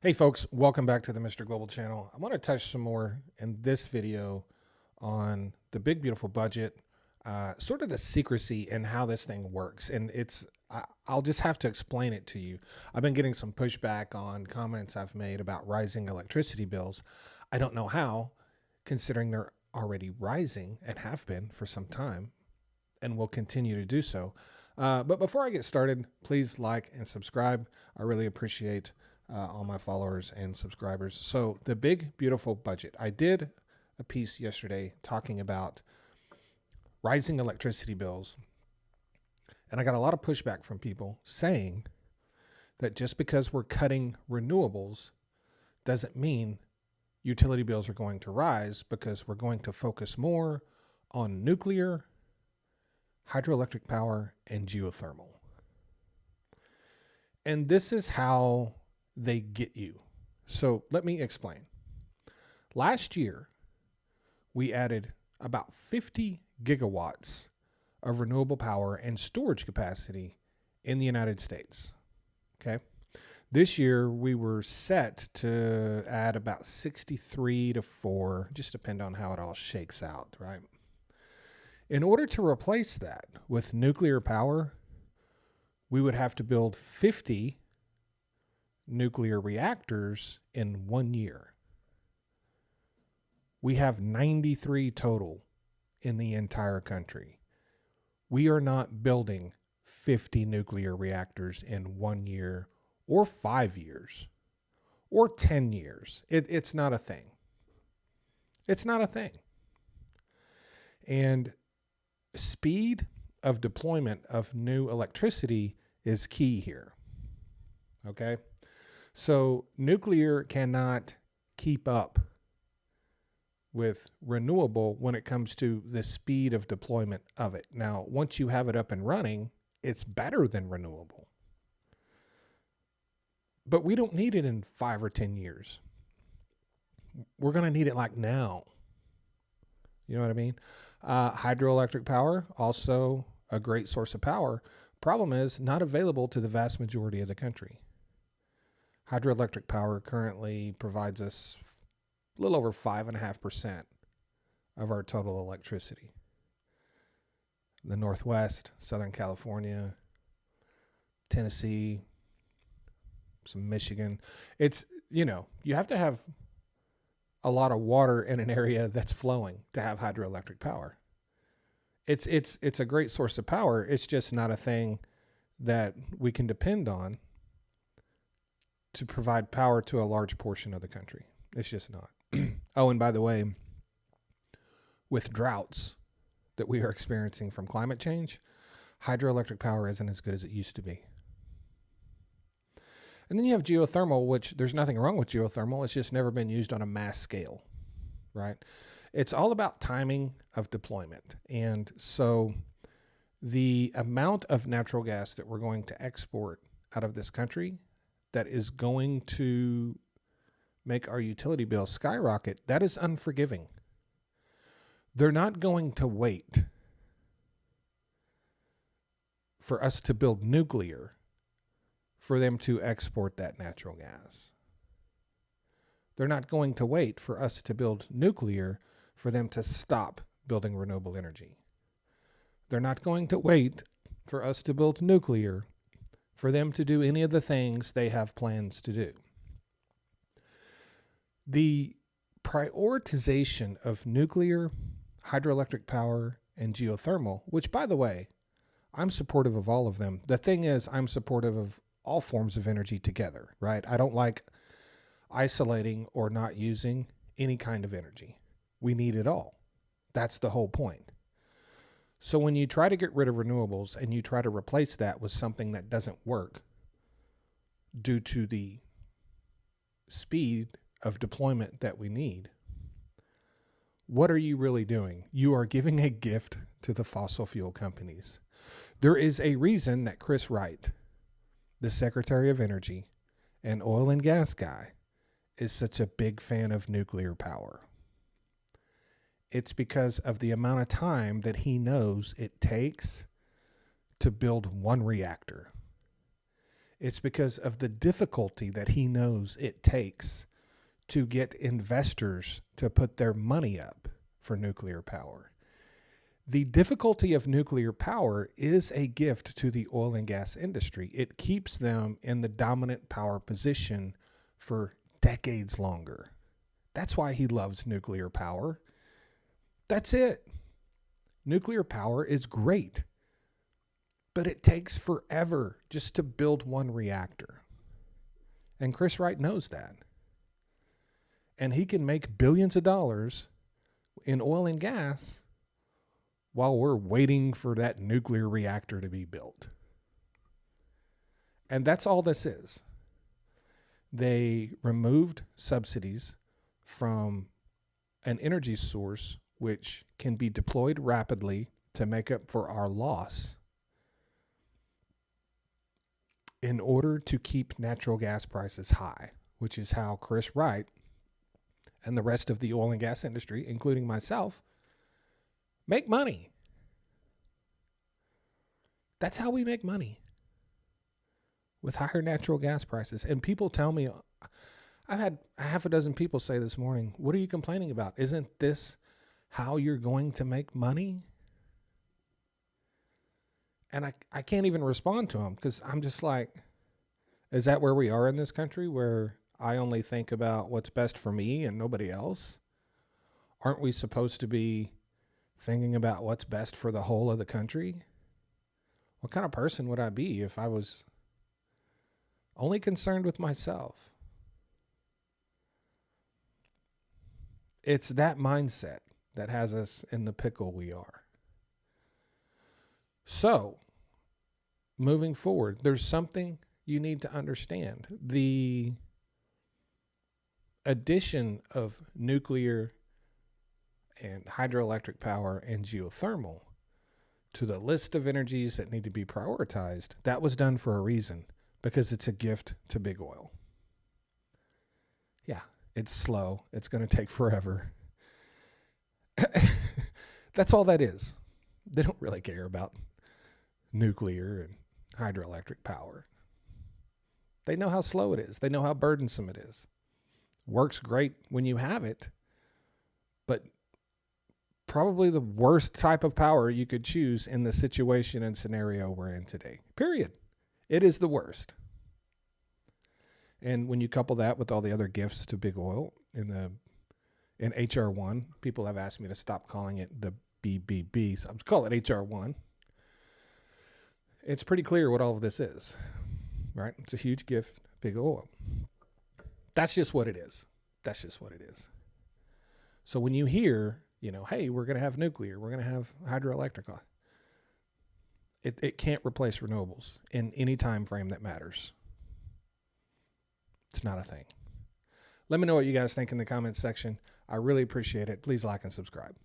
Hey folks, welcome back to the Mr. Global channel. I want to touch some more in this video on the big beautiful budget, sort of the secrecy and how this thing works. And I'll just have to explain it to you. I've been getting some pushback on comments I've made about rising electricity bills. I don't know how, considering they're already rising and have been for some time and will continue to do so. But before I get started, please like and subscribe. I really appreciate all my followers and subscribers. So the big, beautiful budget. I did a piece yesterday talking about rising electricity bills. And I got a lot of pushback from people saying that just because we're cutting renewables doesn't mean utility bills are going to rise, because we're going to focus more on nuclear, hydroelectric power, and geothermal. And this is how they get you. So let me explain. Last year, we added about 50 gigawatts of renewable power and storage capacity in the United States. Okay. This year, we were set to add about 63 to 4, just depend on how it all shakes out, right? In order to replace that with nuclear power, we would have to build 50 nuclear reactors in 1 year. We have 93 total in the entire country. We are not building 50 nuclear reactors in 1 year or 5 years or 10 years. It's not a thing. It's not a thing. And speed of deployment of new electricity is key here. Okay? So nuclear cannot keep up with renewable when it comes to the speed of deployment of it. Now, once you have it up and running, it's better than renewable. But we don't need it in 5 or 10 years. We're going to need it like now. You know what I mean? Hydroelectric power, also a great source of power. Problem is, not available to the vast majority of the country. Hydroelectric power currently provides us a little over 5.5% of our total electricity. The Northwest, Southern California, Tennessee, some Michigan. It's, you have to have a lot of water in an area that's flowing to have hydroelectric power. It's a great source of power. It's just not a thing that we can depend on to provide power to a large portion of the country. It's just not. Oh, and by the way, with droughts that we are experiencing from climate change, hydroelectric power isn't as good as it used to be. And then you have geothermal, which there's nothing wrong with geothermal. It's just never been used on a mass scale, right? It's all about timing of deployment. And so the amount of natural gas that we're going to export out of this country that is going to make our utility bill skyrocket, that is unforgiving. They're not going to wait for us to build nuclear for them to export that natural gas. They're not going to wait for us to build nuclear for them to stop building renewable energy. They're not going to wait for us to build nuclear for them to do any of the things they have plans to do. The prioritization of nuclear, hydroelectric power, and geothermal, which, by the way, I'm supportive of all of them. The thing is, I'm supportive of all forms of energy together, right? I don't like isolating or not using any kind of energy. We need it all. That's the whole point. So when you try to get rid of renewables and you try to replace that with something that doesn't work due to the speed of deployment that we need, what are you really doing? You are giving a gift to the fossil fuel companies. There is a reason that Chris Wright, the Secretary of Energy and oil and gas guy, is such a big fan of nuclear power. It's because of the amount of time that he knows it takes to build one reactor. It's because of the difficulty that he knows it takes to get investors to put their money up for nuclear power. The difficulty of nuclear power is a gift to the oil and gas industry. It keeps them in the dominant power position for decades longer. That's why he loves nuclear power. That's it. Nuclear power is great, but it takes forever just to build one reactor. And Chris Wright knows that. And he can make billions of dollars in oil and gas while we're waiting for that nuclear reactor to be built. And that's all this is. They removed subsidies from an energy source which can be deployed rapidly to make up for our loss in order to keep natural gas prices high, which is how Chris Wright and the rest of the oil and gas industry, including myself, make money. That's how we make money, with higher natural gas prices. And people tell me, I've had a half a dozen people say this morning, what are you complaining about? Isn't this how you're going to make money? And I can't even respond to them because I'm just like, is that where we are in this country, where I only think about what's best for me and nobody else? Aren't we supposed to be thinking about what's best for the whole of the country? What kind of person would I be if I was only concerned with myself? It's that mindset that has us in the pickle we are. So, moving forward, there's something you need to understand. The addition of nuclear and hydroelectric power and geothermal to the list of energies that need to be prioritized, that was done for a reason, because it's a gift to big oil. Yeah, it's slow. It's going to take forever. That's all that is. They don't really care about nuclear and hydroelectric power. They know how slow it is. They know how burdensome it is. Works great when you have it, but probably the worst type of power you could choose in the situation and scenario we're in today. Period. It is the worst. And when you couple that with all the other gifts to big oil in HR 1, people have asked me to stop calling it the BBB, so I'm calling it HR 1. It's pretty clear what all of this is, right? It's a huge gift, big oil. That's just what it is. That's just what it is. So when you hear, hey, we're going to have nuclear, we're going to have hydroelectric, it can't replace renewables in any time frame that matters. It's not a thing. Let me know what you guys think in the comments section. I really appreciate it. Please like and subscribe.